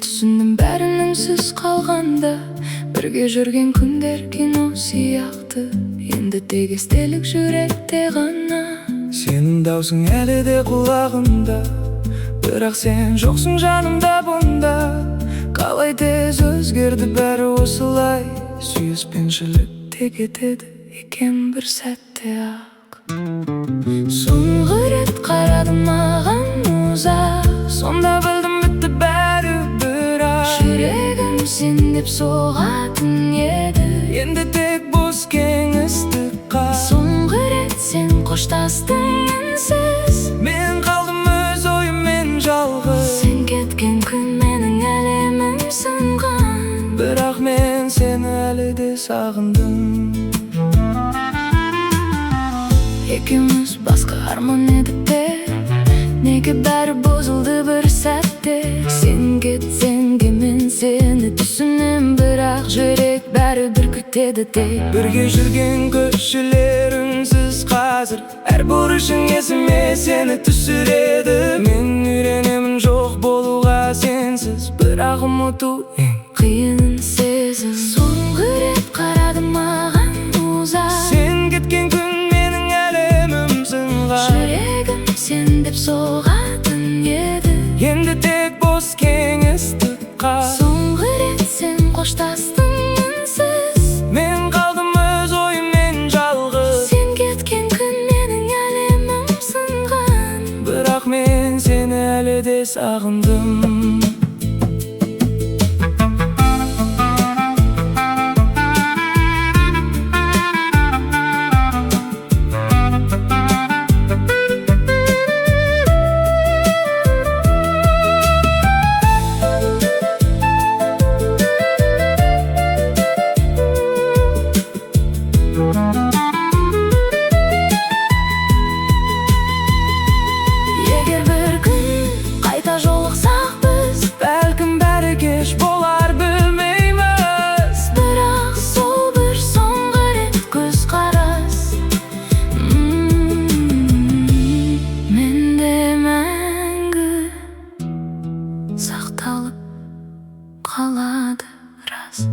түсіндім бәрін үнсіз қалғанда. Бірге жүрген күндер кино сияқты, енді тек естелік жүректе ғана. Сенің даусың әлі де құлағымда, бірақ сен жоқсың жанымда бұнда. Қалай тез өзгерді бәрі осылай, сүйіспеншілікте кетеді екен бір сәтте ақ. Соңғы рет қарады маған ұзақ, сонда білдім бітті бәрі бірақ. Жүрегім сен деп соғатын еді, енді тек бос кеңістік қал. соңғы рет сен қоштастың үнсіз, Мен қалдым өз ойыммен жалғыз. сен кеткен күн менің әлемім сынған, Бірақ мен сені әлі де сағындым. екеуміз басқа арман едік те, неге бәрі бұзылды бір сәтте. Сен кетсең де мен сені түсінем, бірақ жүрек бәрі бір күтеді де. Бірге жүрген көшелер үнсіз қазір, әр бұрышың есіме сені түсіреді. Мен үйренемін жоқ болуға сенсіз, бірақ ұмыту ең Қиын сезім. Соңғы рет қарады маған ұзақ, Сен кеткен күн менің әлемім сынған. жүрегім сен деп соғатын еді, Енді тек бос кеңістік қал. соңғы рет сен қоштастың үнсіз, Мен қалдым өз ойыммен жалғыз. сен кеткен күн менің әлемім сынған, Бірақ мен сені әлі де сағындым. Егер бір күн қайта жолықсақ біз, Бәлкім бәрі кеш болар білмейміз, бірақ сол бір соңғы рет көз қарас менде мәңгі сақталып қалады рас.